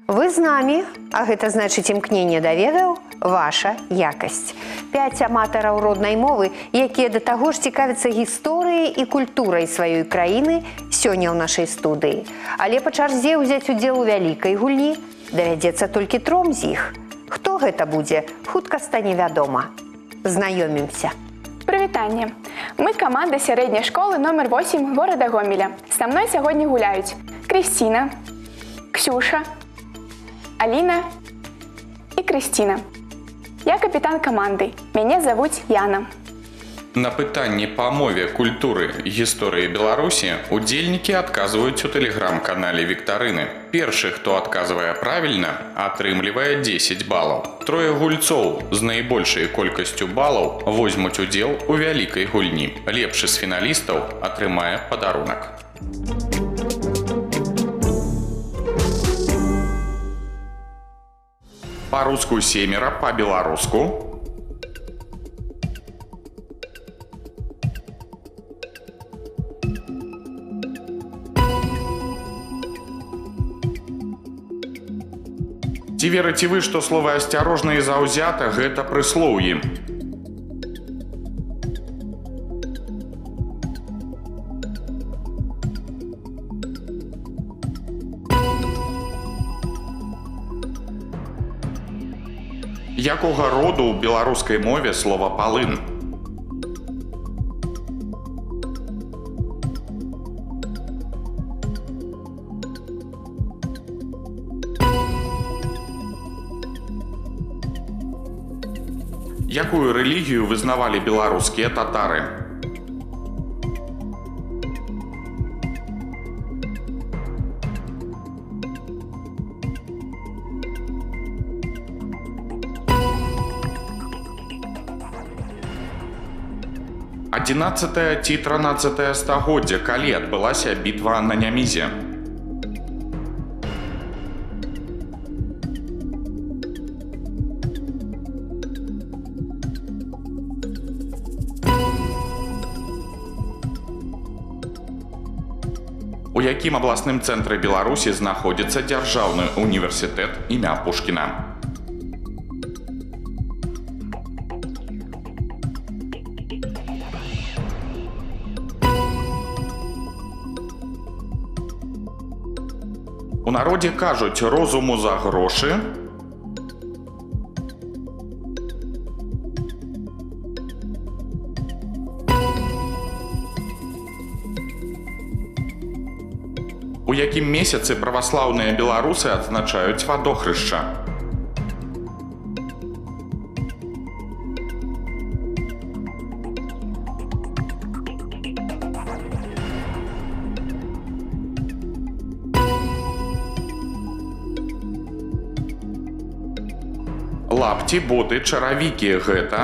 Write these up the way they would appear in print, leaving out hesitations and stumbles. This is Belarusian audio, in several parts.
Вы з намі, а гэта значыць імкненне да ведаў – ваша якасць. 5 аматараў роднай мовы, якія да таго ж цікавяцца гісторыяй і культурай сваёй краіны, сёння ў нашай студыі. Але па чарзе ўзяць удзел у вялікай гульні давядзецца толькі 3 з іх. Хто гэта будзе, хутка стане вядома. Знаёмімся. Прывітанне! Мы каманда сярэдняй школы номер 8 горада Гомеля. Са мной сягоння гуляюць Крысціна, Ксюша, Аліна і Крысціна. Я капітан каманды. Мяне завуць Яна. На пытанні па мове, культуры і гісторыі Беларусі удзельнікі адказваюць у тэлеграм-канале Віктарыны. Першы, хто адказвае правільна, атрымлівае 10 балаў. 3 гульцоў з найбольшай колькасцю балаў возьмуць удзел у вялікай гульні. Лепшы з фіналістаў атрымае падарунак. Па-руску 7, па-беларуску. Ці верыце вы, што словы «асцярожна» і «заўзята» – гэта прыслоўі? Якога роду ў беларускай мове слова «палын»? Якую рэлігію вызнавалі беларускія татары? XI ці XIII стагоддзя, калі адбылася бітва на Нямізе? У якім абласным цэнтры Беларусі знаходзіцца дзяржаўны універсітэт імя Пушкіна? У народзе кажуць «розуму за грошы». У якім месяцы праваслаўныя беларусы адзначаюць вадохрышча? Лапці, боты, чаравікі – гэта?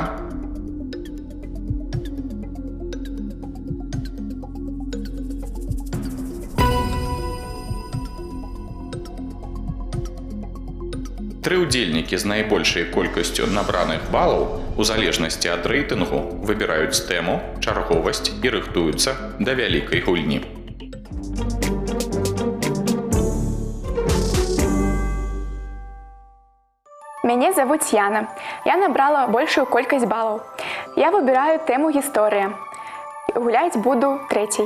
Тры ўдзельнікі з найбольшай колькасцю набраных балаў у залежнасці ад рэйтынгу выбіраюць тэму, чарговасць і рыхтуюцца да вялікай гульні. Мяне завуць Яна. Я набрала большую колькасць балаў. Я выбіраю тэму гісторыя. Гуляць буду 3-й.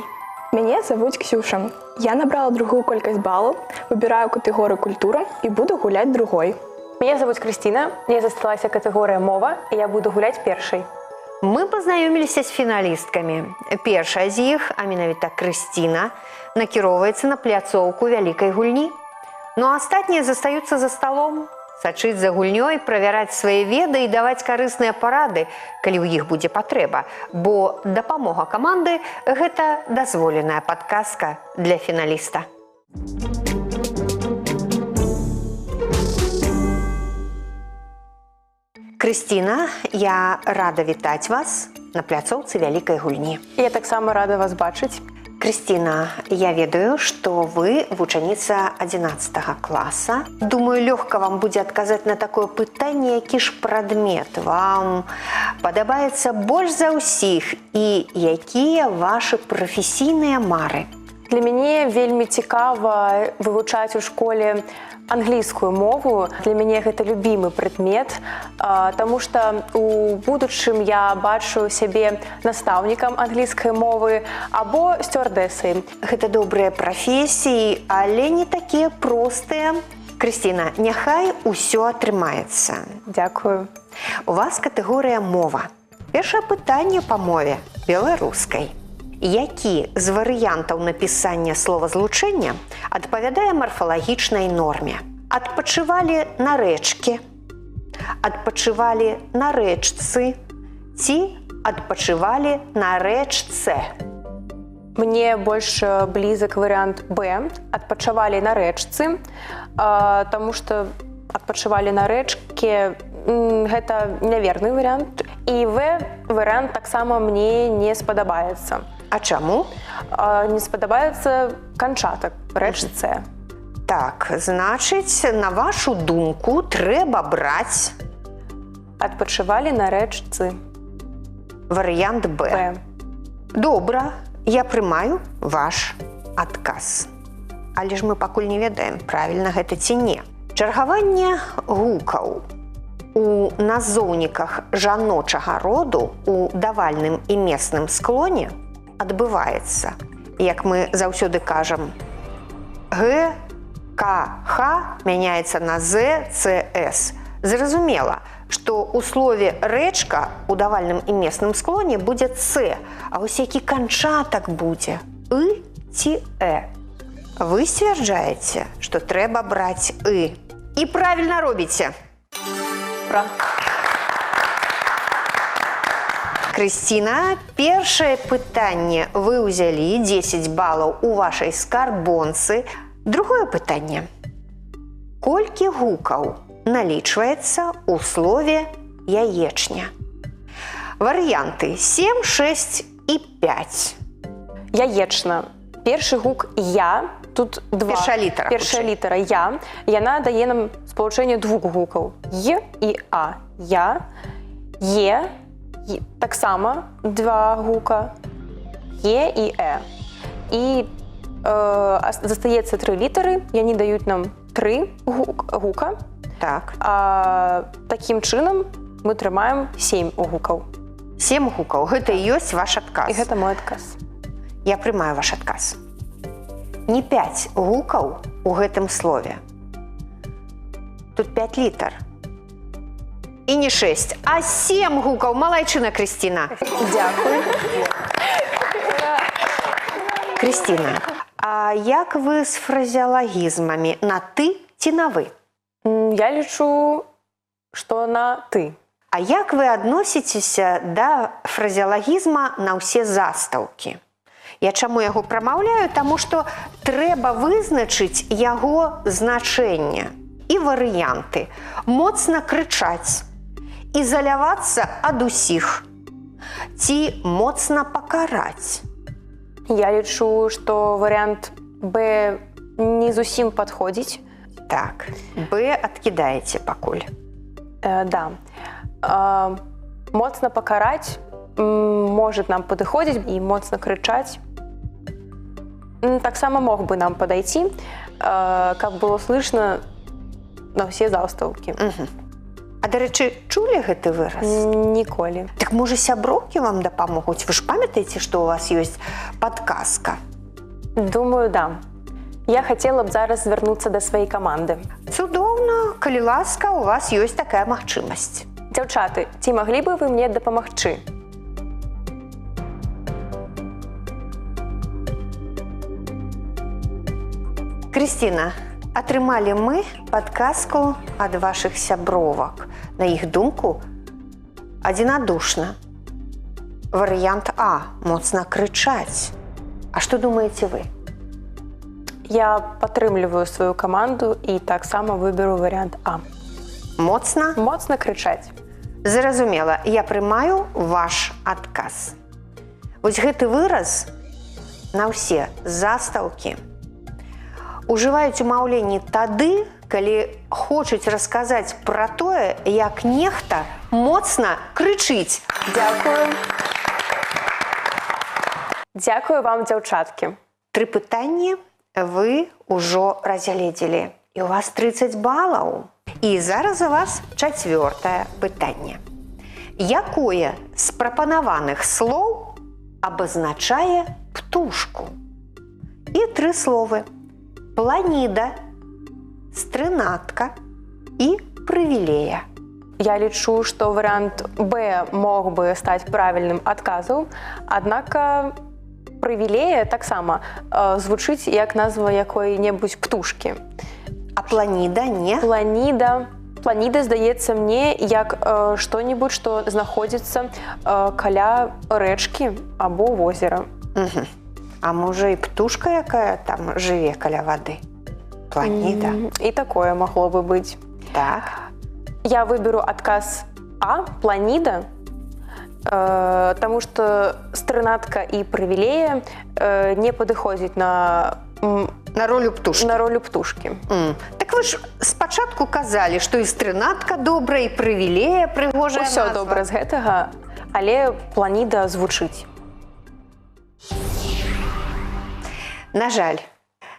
Мяне завуць Ксюша. Я набрала другую колькасць балаў, выбіраю катэгорыю культура і буду гуляць 2-й. Мяне завуць Крысціна, мне засталася катэгорыя мова, і я буду гуляць 1-й. Мы пазнаёміліся з фіналісткамі. Першая з іх, а менавіта Крысціна, накіроўваецца на пляцоўку вялікай гульні. Ну а астатнія застаюцца за сталом. Сачыць за гульнёй, правяраць свае веды і даваць карысныя парады, калі ў іх будзе патрэба, бо дапамога каманды – гэта дазволеная падказка для фіналіста. Крысціна, я рада вітаць вас на пляцоўцы вялікай гульні. Я таксама рада вас бачыць. Крысціна, я ведаю, што вы вучаніца 11 класа. Думаю, лёгка вам будзе адказаць на такое пытанне, які ж прадмет вам падабаецца больш за ўсіх і якія вашы прафесійныя мары? Для мяне вельмі цікава вывучаць у школе англійскую мову. Для мяне гэта любімы прадмет, таму што у будучым я бачу сябе настаўнікам англійскай мовы або сцюардэсай. Гэта добрыя прафесіі, але не такія простыя. Крысціна, няхай усё атрымаецца. Дзякую. У вас катэгорыя мова. Першае пытанне па мове беларускай. Які з варыянтаў напісання словазлучэння адпавядае марфалагічнай норме? Адпачывалі на рэчкі, адпачывалі на рэчцы ці адпачывалі на рэчцы? Мне больш блізак варыянт Б. Адпачывалі на рэчцы, таму што адпачывалі на рэчкі гэта няверны варыянт. І В варыянт таксама мне не спадабаецца. А чаму? Не спадабаецца канчатак рэчцы. Так, значыць, на вашу думку, трэба браць Адпачывалі на рэчцы. варыянт Б. Б. Добра, я прымаю ваш адказ. Але ж мы пакуль не ведаем, правільна гэта ці не. Чаргаванне гукаў у назоўніках жаночага роду у давальным і месным склоне адбываецца, як мы заўсёды кажам, Г, К, Х мяняецца на З, Ц, С. Зразумела, што ў слове рэчка у давальным і месным склоне будзе Ц, а вось які канчатак будзе И ці Э. Вы сцвярджаеце, што трэба браць И. І правільна робіце. Ура. Крысціна, першае пытанне вы ўзялі 10 балаў у вашай скарбонцы. Другое пытанне. Колькі гукаў налічваецца ў слове яечня? Варыянты 7, 6 і 5. Яечна. Першы гук «я». Тут два. Першая літара, Першая хутчэй. літара «я». Яна дае нам спалучэнне двух гукаў. «Й» і «а». «Я», «е». Таксама два гука. «Е» і «э». І застаецца 3 літары. Яны даюць нам 3 гука. Так. Такім чынам мы трымаем 7 гукаў. 7 гукаў. Гэта і ёсць ваш адказ. І гэта мой адказ. Я прымаю ваш адказ. Не 5 гукаў у гэтым слове. Тут 5 літар. І не 6, а 7 гукаў. Малайчына, Крысціна. Дзякую. Крысціна, а як вы з фразеалагізмамі? На ты ці на вы? Я лічу, што на «ты». А як вы адносіцеся да фразеалагізма на ўсе застаўкі? Я чаму яго прамаўляю? Таму што трэба вызначыць яго значэнне і варыянты. Моцна крычаць, ізалявацца ад усіх ці моцна пакараць. Я лічу, што варыянт Б не зусім падходзіць. Так, Б адкідаеце пакуль. Да. Моцна пакараць можа нам падыходзіць і моцна крычаць. Таксама мог бы нам падайці, каб было слышно на ўсе застаўкі. А, дарэчы, чулі гэты выраз? Ніколі. Так, можа, сяброўкі вам дапамогуць? Вы ж памятаеце, што у вас ёсць падказка? Думаю, да. Я хацела б зараз звярнуцца да сваёй каманды. Цудоўна, калі ласка, у вас ёсць такая магчымасць. Дзяўчаты, ці маглі бы вы мне дапамагчы? Крысціна, атрымалі мы падказку ад вашых сябровак. На іх думку, адзінадушна. Варыянт А – моцна крычаць. А што думаеце вы? Я падтрымліваю сваю каманду і таксама выберу варыянт А. Моцна? Моцна крычаць. Зразумела, я прымаю ваш адказ. Вось гэты выраз на ўсе застаўкі ужываюць у маўленні тады, калі хочуць расказаць пра тое, як нехта моцна крычыць. Дзякую. Дзякую вам, дзяўчаткі. 3 пытанні вы ўжо разгледзелі. І у вас 30 балаў. І зараз у вас 4-е пытанне. Якое з прапанаваных слоў абазначае птушку? І 3 словы. Планіда, стрынатка і прывілея. Я лічу, што варыянт Б мог бы стаць правільным адказам, аднак прывілея таксама звучыць як назва якой-небудзь птушкі. А планіда не? Планіда здаецца мне як што-небудзь, што знаходзіцца каля рэчкі або возера. Угу. А можа і птушка, якая там жыве каля вады? Планіда. І такое магло бы быць. Так. Я выберу адказ А, планіда, таму што стрынатка і прывілея не падыходзіць на ролю птушкі. На ролю птушкі. Так вы ж спачатку казалі, што і стрынатка добра, і прывілея прыгожая назва. Усё добра з гэтага, але планіда звучыць. На жаль,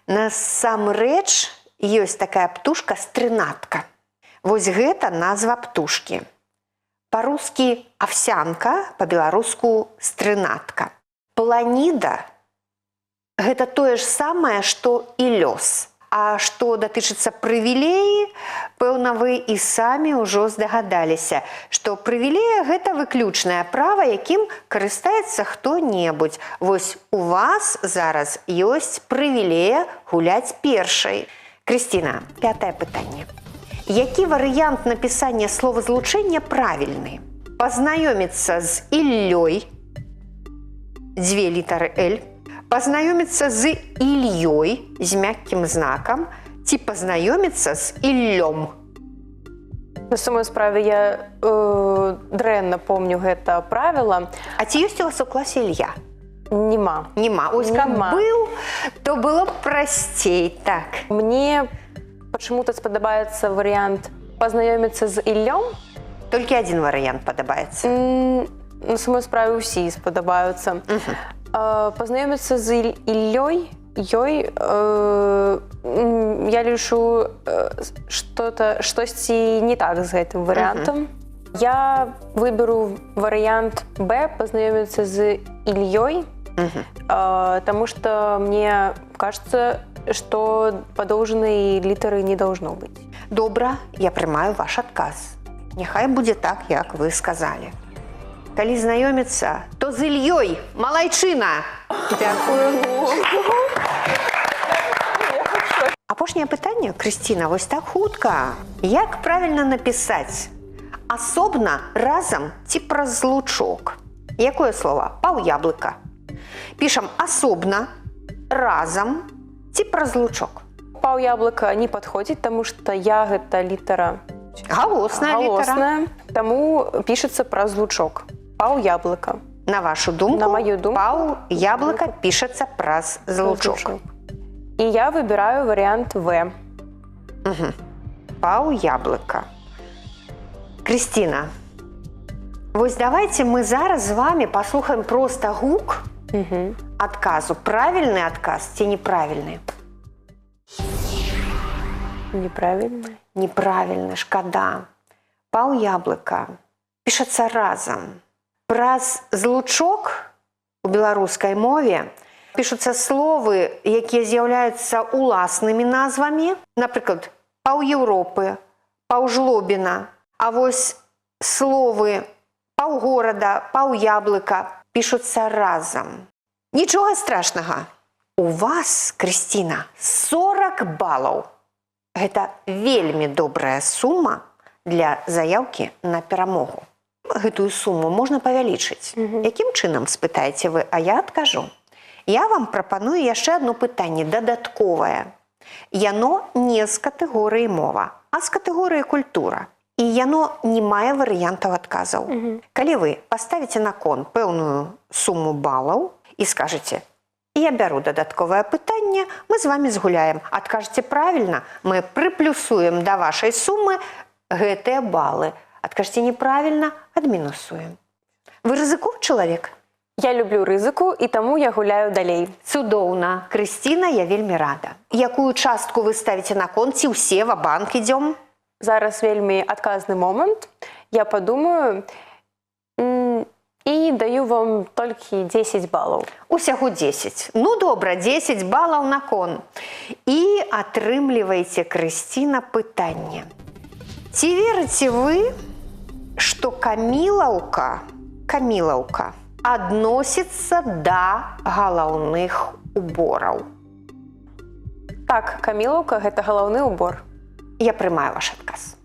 насамрэч ёсць такая птушка стрынатка. Вось гэта назва птушкі. Па-рускі овсянка, па-беларуску стрынатка. Планіда – гэта тое ж самае, што і лёс. А што датычыцца прывілеі, пэўна, вы і самі ўжо здагадаліся, што прывілея – гэта выключнае права, якім карыстаецца хто-небудзь. Вось у вас зараз ёсць прывілея гуляць першай. Крысціна, 5-е пытанне. Які варыянт напісання словазлучэння правільны? Пазнаёміцца з Іллёй, 2 літары Л, пазнаёміцца з Ільёй з мяккім знакам, ці пазнаёміцца з Іллём? На самой справе я дрэнна помню гэта правіла. А ці ёсць у вас у класе Ілья? Нема. Нема. Ось каб быў, то было б прасцей. Так. Мне почему-то спадабаецца варыянт пазнаёміцца з Іллём. Толькі адзін варыянт падабаецца. На самой справе ўсе спадабаюцца. Пазнаёміцца з Іллёй, я лічу штосьці не так з гэтым варыянтам. Я выберу варыянт Б, пазнаёміцца з Ільёй, таму што мне кажется, что подолженной літары не должно быть. Добра, я прымаю ваш адказ. Няхай будзе так, як вы сказалі. Калі знаёміцца, то з Ільёй, малайчына! Дзякую. Апошняе пытанне, Крысціна, вось так хутка. Як правільна напісаць? Асобна, разам ці праз злучок? Якое слово? Паўяблыка. Пішам асобна, разам, ці праз лучок? Паўяблыка не падходзіць, таму што я гэта літара галосная, таму пішацца праз лучок. Паўяблыка. На вашу думку, на маю думку, паўяблыка пішацца праз злучок. І я выбіраю варыянт В. Паўяблыка. Крысціна, вось давайте мы зараз з вами паслухаем проста гук адказу. Правільны адказ ці неправільны? Неправільны. Неправільны, шкада. Паўяблыка пішацца разам. Праз злучок у беларускай мове пішуцца словы, якія з'яўляюцца уласнымі назвамі. Напрыклад, паўеўропы, паўжлобіна. А вось словы паўгорада, паўяблыка пішуцца разам. Нічога страшнага. У вас, Крысціна, 40 балаў. Гэта вельмі добрая сума для заяўкі на перамогу. Гэтую суму можна павялічыць. Якім чынам, спытаеце вы, а я адкажу. Я вам прапаную яшчэ адно пытанне дадатковае. Яно не з катэгорыі мова, а з катэгорыі культура. І яно не мае варыянтаў адказаў. Калі вы паставіце на кон пэўную суму балаў і скажаце: я бяру дадатковае пытанне, мы з вами згуляем. Адкажаце правільна, мы прыплюсуем да вашай сумы гэтыя балы. Адкажаце неправільна, адмінусуем. Вы рызыков чалавек? Я люблю рызыку, і таму я гуляю далей. Цудоўна. Крысціна, я вельмі рада. Якую частку вы ставіце на кон, ці ўсе ва-банк ідзём? Зараз вельмі адказны момант. Я падумаю і даю вам толькі 10 балаў. Усяго 10. Ну, добра, 10 балаў на кон. І атрымліваеце, Крысціна, пытанне. Ці верыце вы, што Камілаўка адносіцца да галаўных убораў? Так, камілаўка – гэта галаўны убор. Я прымаю ваш адказ.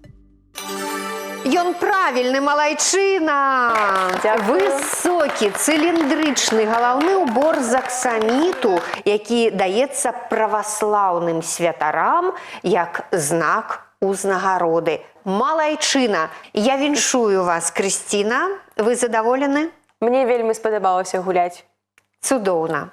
Ён правільны, малайчына! Дзякую. Высокі, цыліндрычны галаўны убор з аксаміту, які даецца праваслаўным святарам як знак узнагароды. Малайчына! Я віншую вас, Крысціна. Вы задаволены? Мне вельмі спадабалася гуляць. Цудоўна.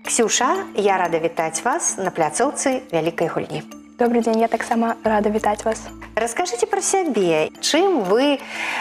Ксюша, я рада вітаць вас на пляцоўцы вялікай гульні. Добрый день, я таксама рада вітаць вас. Раскажыце пра сябе, чым вы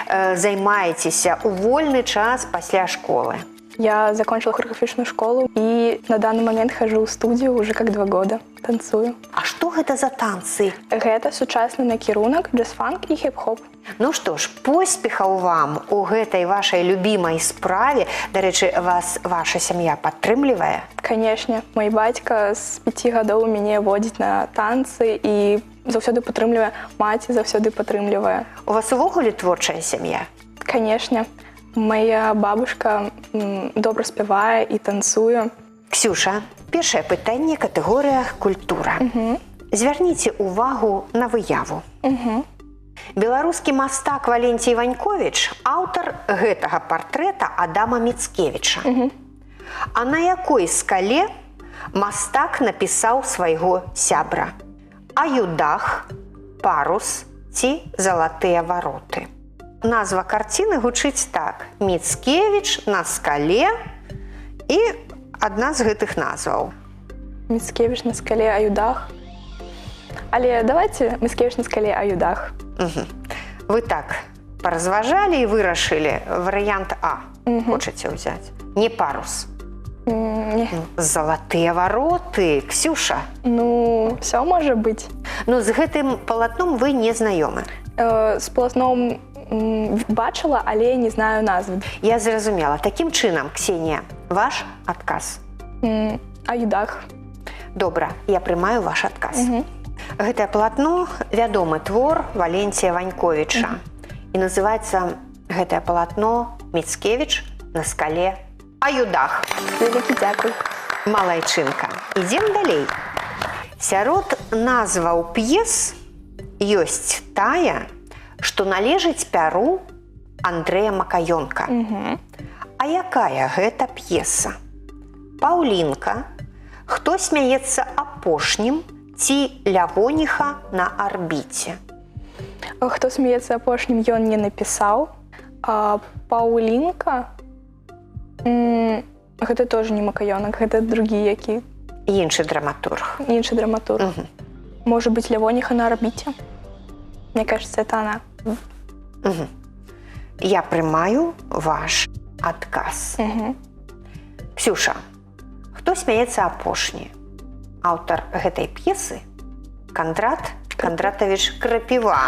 займаецеся ў вольны час пасля школы? Я закончила хореографичную школу и на данный момент хожу в студию уже как 2 года, танцую. А што гэта за танцы? Гэта сучасны накірунак, джаз-фанк і хіп-хоп. Ну што ж, поспехаў вам у гэтай вашай любімай справе. Дарэчы, вас ваша сям'я падтрымлівае? Канешне, мой бацька з 5 гадоў мяне водзіць на танцы і заўсёды падтрымлівае, маці заўсёды падтрымлівае. У вас увогуле творчая сям'я? Канешне. Моя бабушка добра спявае і танцуе. Ксюша, першае пытанне, катэгорыя культура. Звярніце увагу на выяву. Беларускі мастак Валенцій Ваньковіч – аўтар гэтага партрэта Адама Міцкевіча. А на якой скале мастак напісаў свайго сябра? Аюдах, парус ці залатыя вароты? Назва карціны гучыць так: Міцкевіч на скале і адна з гэтых назваў. Міцкевіч на скале, Аюдах. Але давайте Міцкевіч на скале, Аюдах. Вы так паразважалі і вырашылі варыянт А. Хочаце ўзяць? Не парус. Не. Залатыя вароты, Ксюша. Ну, все можа быць. Ну, з гэтым палатном вы не знаёмы. З палатном бачыла, але не знаю назвы. Я зразумела. Такім чынам, Ксенія, ваш адказ? Аюдах. Добра, я прымаю ваш адказ. Гэтае палатно – вядомы твор Валенція Ваньковіча. І называецца гэтае палатно «Міцкевіч на скале Аюдах». Вялікі дзякуй. Малайчынка. Ідзем далей. Сярод назваў п'ес ёсць тая, што належыць пяру Андрэя Макаёнка. А якая гэта п'еса? Паўлінка, хто смяецца апошнім ці Лявоніха на арбіце? Хто смеецца апошнім, ён не напісаў. А Паўлінка, гэта тоже не Макаёнак, гэта другі які. Іншы драматург. Іншы драматург. Может быть, Лявоніха на арбіце? Мне кажется, это она. Я прымаю ваш адказ. Ксюша, хто смяецца апошні? Аўтар гэтай п'есы Кандрат Кандратавіч Крапіва.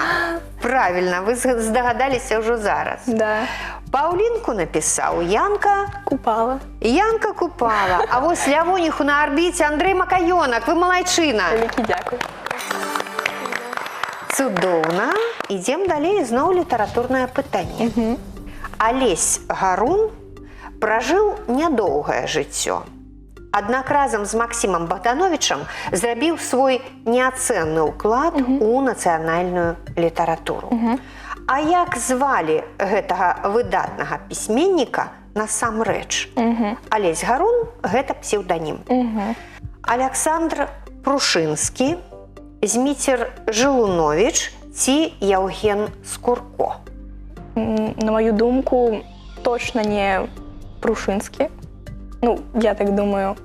Правільна, вы здагадаліся ўжо зараз. Да. Паўлінку напісаў Янка Купала. Янка Купала. А вось Лявоніху на арбіце Андрэй Макаёнак. Вы малайчына. Вялікі дзякуй. Цудоўна. Ідзем далей, зноў літаратурнае пытанне. Алесь Гарун пражыў нядоўгае жыццё. Аднак разам з Максімам Богдановичам зрабіў свой неацэнны ўклад у нацыянальную літаратуру. А як звалі гэтага выдатнага пісьменніка насамрэч? Алесь Гарун – гэта псеўданім. Аляксандр Прушынскі, Зміцер Жылуновіч ці Яўген Скурко? На мою думку, точно не Прушынскі. Ну, я так думаю.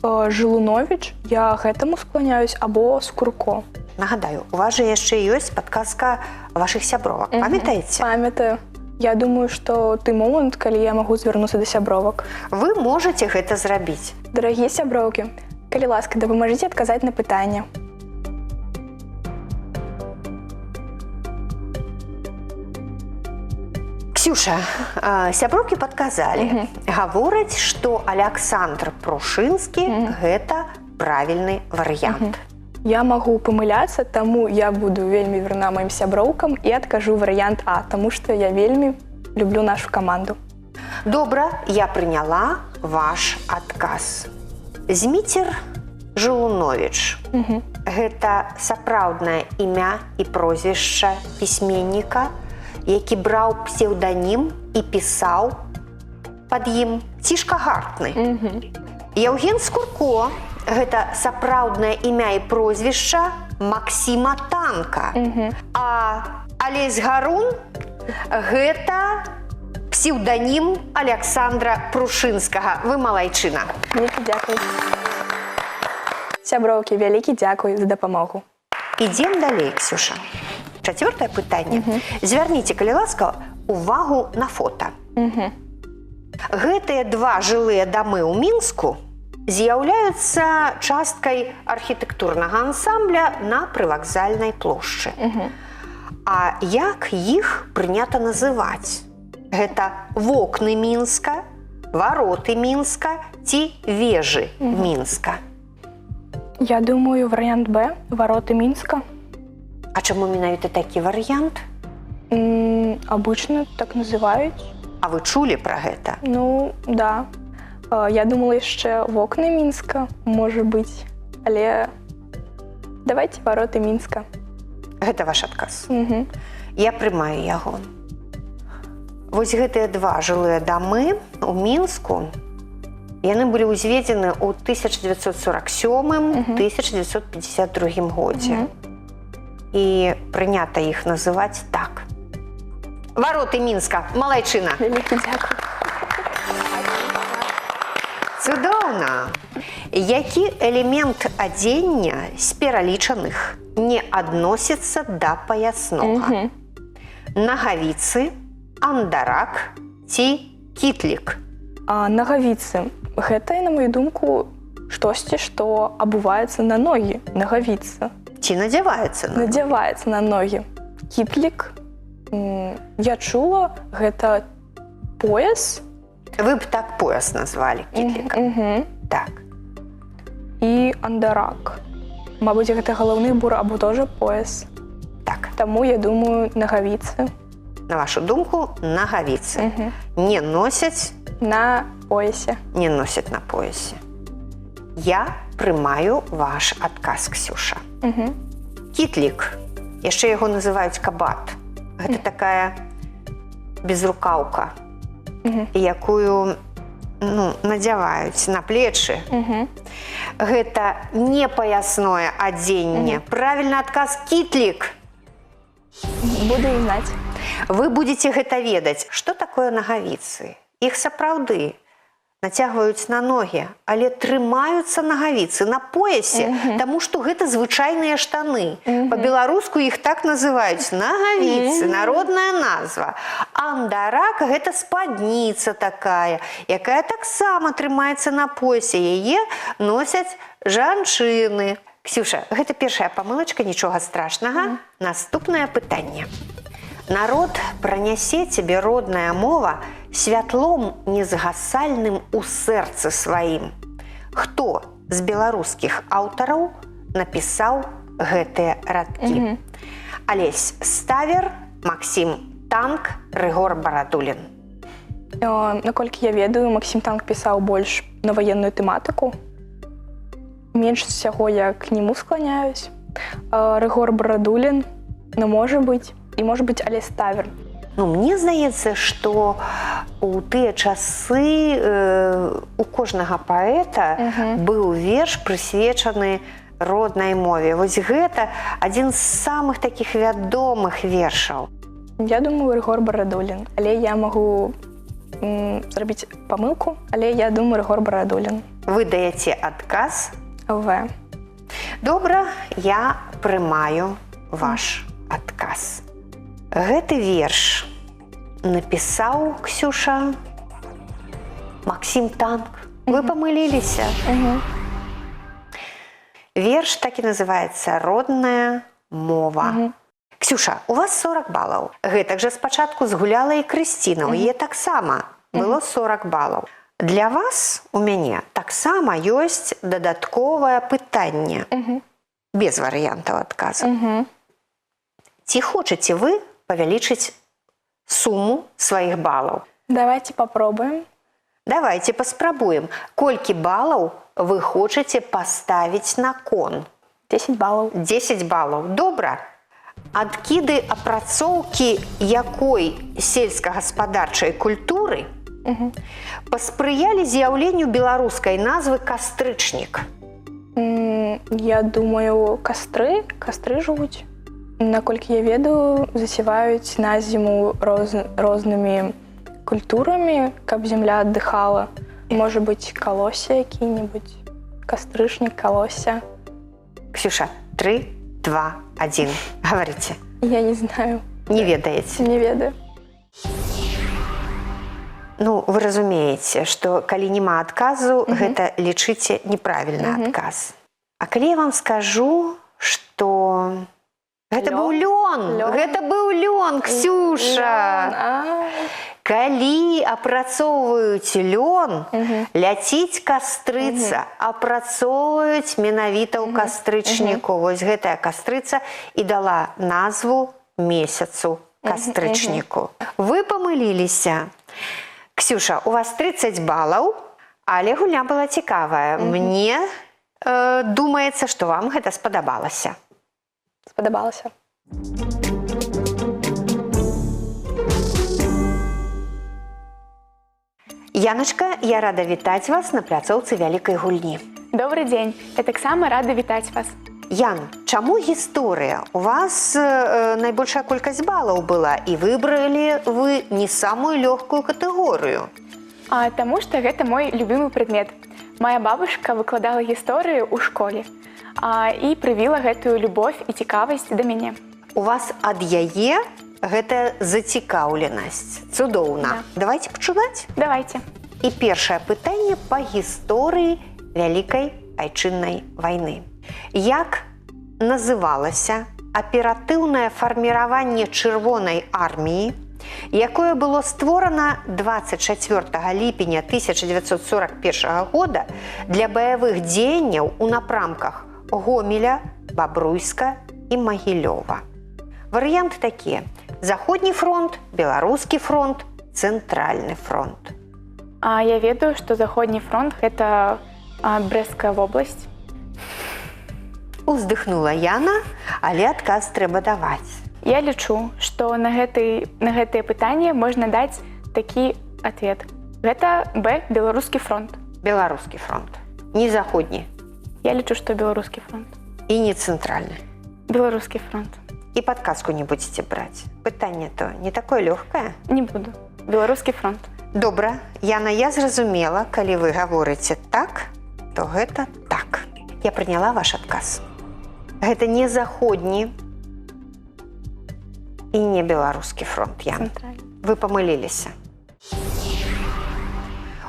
Жылуновіч, я гэтаму склоняюсь, або Скурко. нагадаю, у вас же яшчэ ёсць падказка вашых сябровак. Памятаеце? Памятаю. Я думаю, што ты момант, калі я магу звярнуцца да сябровак. Вы можаце гэта зрабіць. Дарагія сяброўкі, калі ласка, дапамажыце адказаць на пытанне. Ксюша, сяброўкі падказалі. Гавораць, што Аляксандр Прушынскі гэта правільны варыянт. Я магу памыляцца, таму я буду вельмі верна маім сяброўкам і адкажу варыянт А, таму што я вельмі люблю нашу каманду. Добра, я прыняла ваш адказ. Зміцер Жылуновіч. Гэта сапраўднае імя і прозвішча пісьменніка, які браў псеўданім і пісаў пад ім Цішка Гартны. Яўген Скурко – гэта сапраўднае імя і прозвішча Максіма Танка. А Алесь Гарун – гэта псеўданім Аляксандра Прушынскага. Вы малайчына. Вялікі дзякуй. Сяброўкі, вялікі дзякуй за дапамогу. Ідзем далей, Ксюша. Чацвёртае пытанне. Звярніце, калі ласка, увагу на фота. Гэтыя два жылыя дамы ў Мінску з'яўляюцца часткай архітэктурнага ансамбля на прывакзальнай плошчы. А як іх прынята называць? Гэта вокны Мінска, вароты Мінска ці вежы Мінска? Я думаю, варыянт Б, вароты Мінска. А чаму менавіта такі варыянт? Обычно так называюць. А вы чулі пра гэта? Ну, да. Я думала яшчэ вокны Мінска, можа быць. Але давайте вароты Мінска. Гэта ваш адказ? Я прымаю яго. Вось гэтыя два жылыя дамы ў Мінску, яны былі ўзведзены ў 1947-1952 годзе. І прынята іх называць так. Вароты Мінска, малайчына. Вялікі дзякуй. Цудоўна. Які элемент адзення з пералічаных не адносіцца да паяснога? Нагавіцы, андарак ці кітлік? Нагавіцы. Гэта, на мою думку, штосьці, што абуваецца на ногі. Нагавіца. Ці надзяваецца? Надзяваецца на ногі. Кітлік. Я чула, гэта пояс. Вы б так пояс назвалі кітлікам. Так. І андарак. Мабыць, гэта галаўны бур або тоже пояс. Так. Таму, я думаю, нагавіцы. На вашу думку, нагавіцы. Не носяць На поясе. Не носяць на поясе. Я прымаю ваш адказ, Ксюша. Кітлік. Яшчэ яго называюць кабат. Гэта такая безрукаўка, якую надзяваюць на плечы. Гэта не паясное адзенне. Правільны адказ кітлік. Буду знаць. Вы будете гэта ведаць. Што такое нагавіцы? Іх сапраўды нацягваюць на ногі, але трымаюцца нагавіцы на поясе, таму што гэта звычайныя штаны. Па-беларуску іх так называюць нагавіцы, народная назва. Андарак – гэта спадніца такая, якая таксама трымаецца на поясе. Яе носяць жанчыны. Ксюша, гэта першая памылачка, нічога страшнага. Наступнае пытанне. Народ пранясе цябе родная мова святлом незгасальным у сэрцы сваім. Хто з беларускіх аўтараў напісаў гэтыя радкі? Алесь Ставер, Максім Танк, Рыгор Барадулін. Наколькі я ведаю, Максім Танк пісаў больш на ваенную тэматыку. Менш усяго я к нему склоняюсь. Рыгор Барадулін, можа быць. І, можа быць, Алесь Ставер. Мне здаецца, што у тыя часы у кожнага паэта быў верш, прысвечаны роднай мове. Вось гэта адзін з самых такіх вядомых вершаў. Я думаю, Рыгор Барадулін. Але я магу зрабіць памылку, але я думаю, Рыгор Барадулін. Вы даеце адказ? В. Добра, я прымаю ваш адказ. Гэты верш напісаў, Ксюша, Максим Танк. Вы памыліліся. Верш так і называецца «Родная мова». Ксюша, у вас 40 балаў. Гэтак жа спачатку згуляла і Крысціна. У яе таксама было 40 балаў. Для вас, у мяне, таксама ёсць дадатковае пытанне. Без варыянтаў адказу. Ці хочаце вы павялічыць суму сваіх балаў? Давайте попробуем. Давайте паспрабуем. Колькі балаў вы хочаце паставіць на кон? 10 баллов. 10 балаў. Добра. Адкіды апрацоўкі якой сельскагаспадарчай культуры паспрыялі з'яўленню беларускай назвы кастрычнік? Я думаю, кастры жгуць. Наколькі я ведаю, засеваюць на зіму рознымі культурамі, каб земля аддыхала. Можа быць, калосся які-небудзь. Кастрычнік, калосся. Ксюша, 3, 2, 1. Говорите. Я не знаю. Не ведаеце. Не ведаю. Ну, вы разумееце, што калі няма адказу, гэта лічыце неправільны адказ. А калі я вам скажу, што гэта быў лён. Гэта быў лён, Ксюша. Калі апрацоўваюць лён, ляціць кастрыца, апрацоўваюць менавіта ў кастрычніку. Вось гэтая кастрыца і дала назву месяцу кастрычніку. Вы памыліліся. Ксюша, у вас 30 балаў, але гульня была цікавая. Мне думаецца, што вам гэта спадабалася. Спадабалася. Яначка, я рада вітаць вас на пляцоўцы вялікай гульні. Добрый дзень, я таксама рада вітаць вас. Ян, чаму гісторыя? У вас найбольшая колькасць балаў была, і выбралі вы не самую лёгкую катэгорыю. Таму што гэта мой любімы прадмет. Моя бабушка выкладала гісторыю ў школе і прывіла гэтую любовь і цікавасць да мяне. У вас ад яе гэтая зацікаўленасць. Цудоўна. Давайте пачынаць? Давайте. І першае пытанне па гісторыі Вялікай Айчыннай вайны. Як называлася аператыўнае фарміраванне Чырвонай арміі, якое было створана 24 ліпеня 1941 года для баявых дзеянняў у напрамках Гомеля, Бабруйска і Магілёва? Варыянты такія: Заходні фронт, Беларускі фронт, Цэнтральны фронт. Я ведаю, што Заходні фронт – гэта Брэсцкая вобласць. Уздыхнула Яна, але адказ трэба даваць. Я лічу, што на гэтае пытанне можна даць такі адвет. Гэта Б – Беларускі фронт. Беларускі фронт. Не заходні. Я лічу, што Беларускі фронт. І не цэнтральны. Беларускі фронт. І падказку не будзеце браць. Пытанне-то не такое лёгкае? Не буду. Беларускі фронт. Добра, Яна, я зразумела, калі вы гаворыце так, то гэта так. Я прыняла ваш адказ. Гэта не заходні і не беларускі фронт, Яна. Вы памыліліся.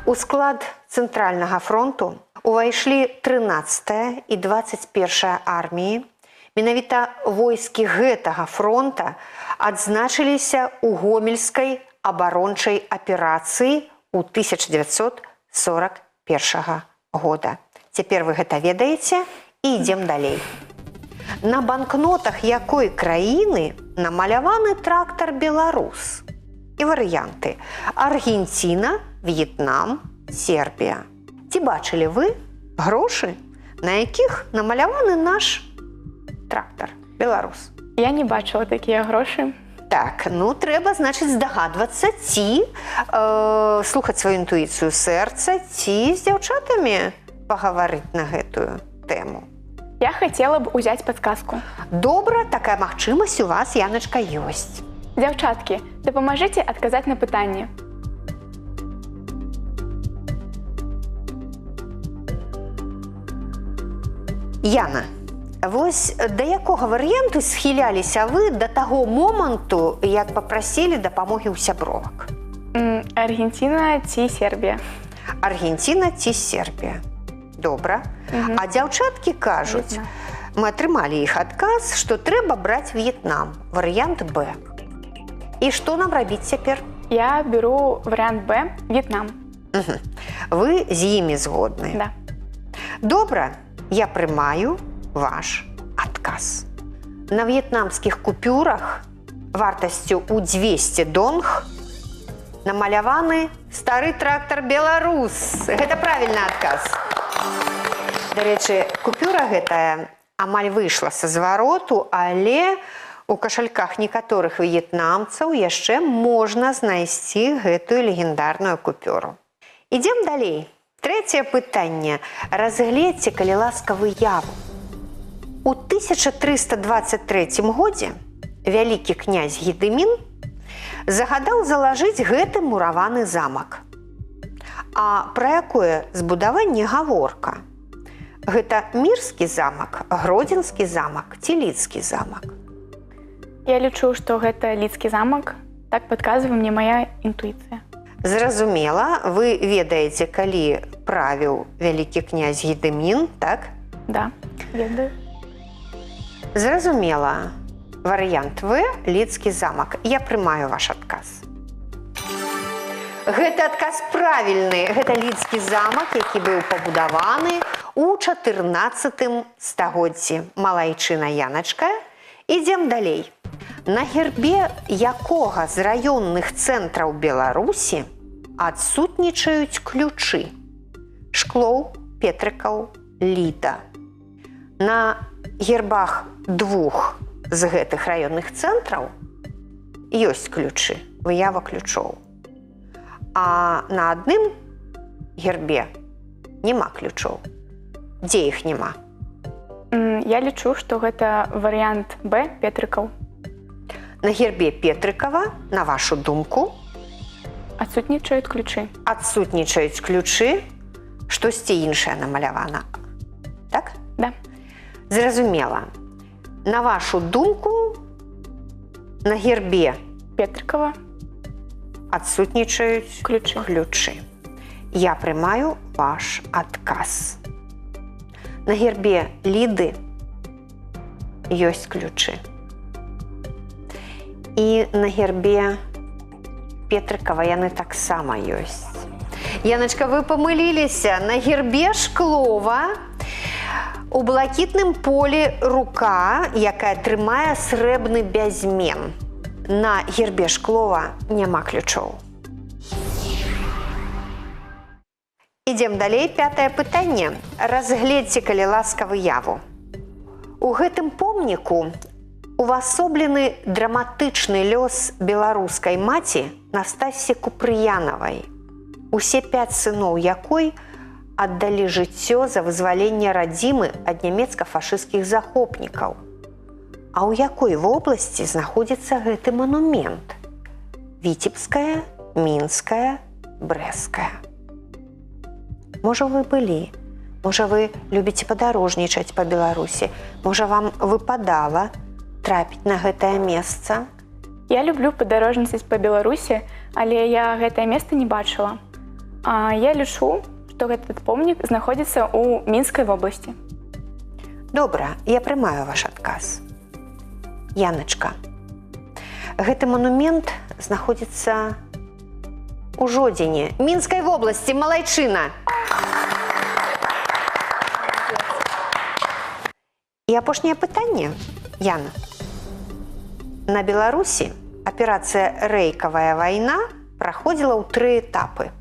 У склад Цэнтральнага фронту увайшлі 13-я і 21-я арміі. Менавіта войскі гэтага фронта адзначыліся ў гомельскай абарончай аперацыі ў 1941 года. Цяпер вы гэта ведаеце і ідзем далей. На банкнотах якой краіны намаляваны трактар «Беларус»? І варыянты: Аргенціна, В'етнам, Сербія. Ці бачылі вы грошы, на якіх намаляваны наш трактар «Беларус»? Я не бачыла такія грошы. Так, ну трэба, значыць, здагадвацца, ці слухаць сваю інтуіцыю сэрца, ці з дзяўчатамі пагаварыць на гэтую тэму. Я хацела б узяць падказку. Добра, такая магчымасць у вас, Яначка, ёсць. Дзяўчаткі, дапамажыце адказаць на пытанне. Яна, Вось да якога варыянту схіляліся вы да таго моманту, як папрасілі дапамогі ў сябровак? Аргенціна ці Сербія? Аргенціна ці Сербія? Добра. А дзяўчаткі кажуць, В'етнам. мы атрымалі іх адказ, што трэба браць В'етнам, варыянт Б. І што нам рабіць цяпер? Я беру варыянт Б, В'етнам. Вы з імі згодны? Да. Добра, я прымаю ваш адказ. На в'етнамскіх купюрах вартасцю ў 200 донг намаляваны стары трактар «Беларус». Гэта правільны адказ. Дарэчы, купюра гэтая амаль выйшла са звароту, але у кашальках некаторых в'етнамцаў яшчэ можна знайсці гэтую легендарную купюру. Ідзем далей. Трэцяе пытанне. Разгледзьце, калі ласка, выяву. У 1323 годзе вялікі князь Гедымін загадаў залажыць гэты мураваны замак. А пра якое збудаванне гаворка? Гэта Мірскі замак, Гродзенскі замак ці Лідскі замак? Я лічу, што гэта Лідскі замак. Так падказвае мне моя інтуіцыя. Зразумела, вы ведаеце, калі правіў вялікі князь Гедымін, так? Да, ведаю. Зразумела. Варыянт В, Лідскі замак. Я прымаю ваш адказ. Гэты адказ правільны. Гэта Лідскі замак, які быў пабудаваны ў 14 стагоддзі. Малайчына Яначка. Ідзем далей. На гербе якога з раённых цэнтраў Беларусі адсутнічаюць ключы? Шклоў, Петрыкаў, Ліда. На гербах двух з гэтых раённых цэнтраў ёсць ключы, выява ключоў. А на адным гербе няма ключоў. Дзе іх няма? Я лічу, што гэта варыянт Б, Петрыкаў. На гербе Петрыкава, на вашу думку, Адсутнічаюць ключы. адсутнічаюць ключы, штосьці іншае намалявана. Так? Да. Зразумела. На вашу думку, на гербе Петрыкава. адсутнічаюць Ключы. Я прымаю ваш адказ. На гербе Ліды ёсць ключы. І на гербе Петрыкава яны таксама ёсць. Яначка, вы памыліліся. На гербе Шклова у блакітным полі рука, якая трымае срэбны бязмен. На гербе Шклова няма ключоў. Ідзем далей. Пятае пытанне. Разгледзьце, калі ласка, выяву. У гэтым помніку увасоблены драматычны лёс беларускай маці Настасі Купрыянавай, усе 5 сыноў якой аддалі жыццё за вызваленне радзімы ад нямецка-фашысцкіх захопнікаў. А ў якой вобласці знаходзіцца гэты манумент? Віцебская, Мінская, Брэская. Можа, вы былі, можа, вы любіце падарожнічаць па Беларусі, можа, вам выпадала трапіць на гэтае месца? Я люблю падарожніцаць па Беларусі, але я гэтае месца не бачыла. Я лічу, што гэты помнік знаходзіцца ў Мінскай вобласці. Добра, я прымаю ваш адказ. Яначка, гэты манумент знаходзіцца у Жодзіне, Мінскай вобласці, малайчына. І апошняе пытанне, Яна. На Беларусі аперацыя «Рэйкавая вайна» праходзіла ў 3 этапы.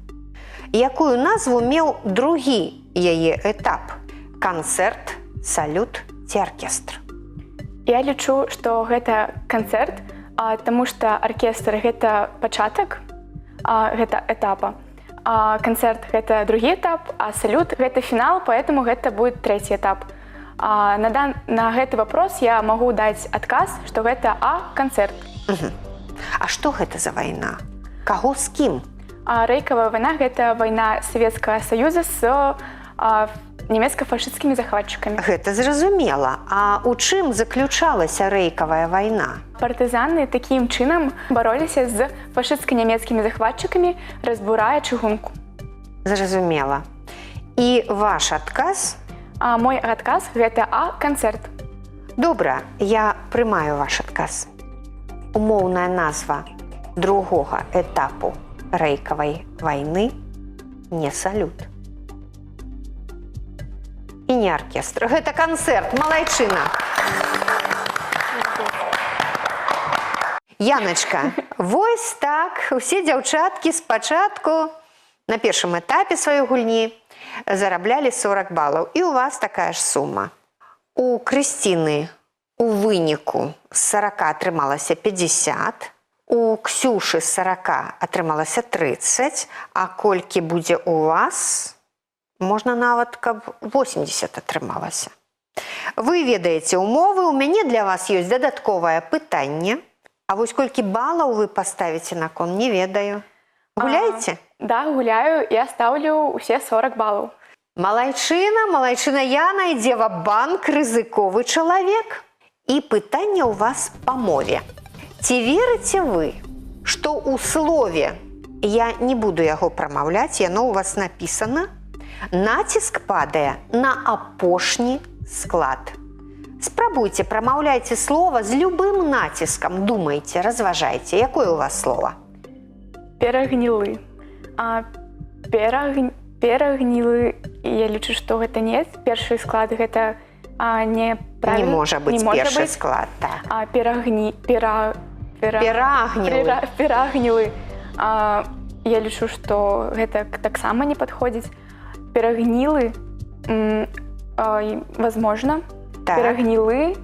Якую назву меў другі яе этап? Канцэрт, салют ці аркестр? Я лічу, што гэта канцэрт, таму што аркестр гэта пачатак гэта этапа. Канцэрт гэта другі этап, а салют гэта фінал, поэтому гэта будет 3-й этап. На гэты вопрос я магу даць адказ, што гэта канцэрт. А што гэта за вайна? Каго з кім? Рэйкавая вайна гэта вайна Савецкага Саюза з нямецка-фашысцкімі захватчыкамі. Гэта зразумела. А у чым заключалася рэйкавая вайна? Партызаны такім чынам бароліся з фашысцка-нямецкімі захватчыкамі, разбурая чыгунку. Зразумела. І ваш адказ? А мой адказ гэта А канцэрт. Добра, я прымаю ваш адказ. Умоўная назва другога этапу рэйкавай вайны не салют. І не аркестр. Гэта канцэрт, малайчына. Яначка, вось так усе дзяўчаткі спачатку на першым этапе сваёй гульні зараблялі 40 балаў. І у вас такая ж сума. У Крысціны у выніку з 40 атрымалася 50, у Ксюшы з 40 атрымалася 30, а колькі будзе у вас, можна нават, каб 80 атрымалася. Вы ведаеце умовы, у мяне для вас ёсць дадатковае пытанне. А вось колькі балаў вы паставіце на кон, не ведаю. Гуляеце? Да, гуляю, я ставлю усе 40 балаў. Малайчына Яна ідзе ва-банк, рызыковы чалавек. І пытанне ў вас па мове. Ці верыце вы, што ў слове, я не буду яго прамаўляць, яно ў вас напісана, націск падае на апошні склад. Спрабуйце, прамаўляйце слова з любым націскам, думайце, разважайце. Якое у вас слова? Перагнілы. Перагнілы, я лічу, што гэта не першы склад, гэта не правильно. Не можа быць першы склад, так. Перагнілы. Я лічу, што гэта таксама не падходзіць. Перагнілы, возможно. Так. Перагнілы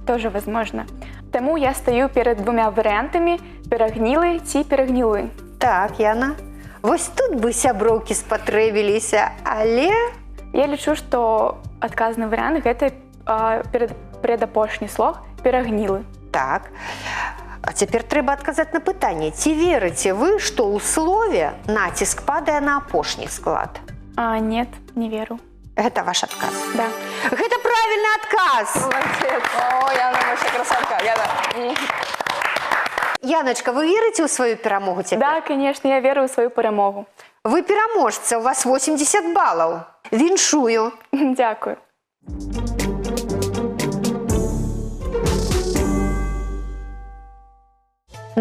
тоже возможно. Таму я стаю перад двумя варыянтамі: перагнілы ці перагнілы. Так, Яна. Вось тут бы сяброўкі спатрэбіліся, але... Я лічу, што адказны варыянт гэта перадапошні слог перагнілы. Так. А цяпер трэба адказаць на пытанне. Ці верыце вы, што ў слове націск падае на апошні склад? Нет, не веру. Гэта ваш адказ? Да. Гэта правільны адказ! Молодец. О, Яна, вообще красотка. Яна. Яначка, вы верыце ў сваю перамогу цяпер? Да, конечно, я веру ў сваю перамогу. Вы пераможца, у вас 80 балаў. Віншую. Дзякую.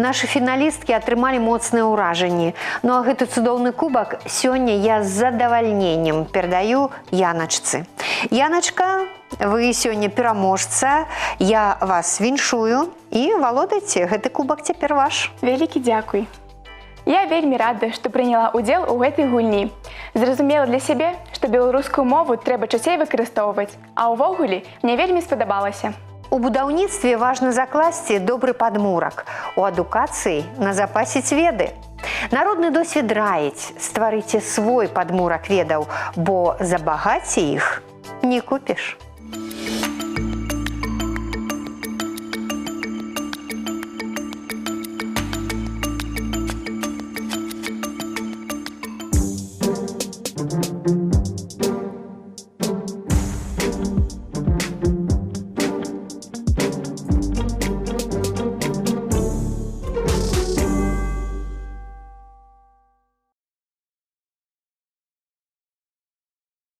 Нашы фіналісткі атрымалі моцныя ўражанні. Ну а гэты цудоўны кубак сёння я з задавальненнем перадаю Яначцы. Яначка, вы сёння пераможца, я вас віншую і валодайце, гэты кубак цяпер ваш. Вялікі дзякуй. Я вельмі рада, што прыняла ўдзел у гэтай гульні. Зразумела для сябе, што беларускую мову трэба часцей выкарыстоўваць, а ўвогуле мне вельмі спадабалася. У будаўніцтве важна закласці добры падмурак, у адукацыі назапасіць веды. Народны досвед раіць, стварыце свой падмурак ведаў, бо за багацце іх не купіш.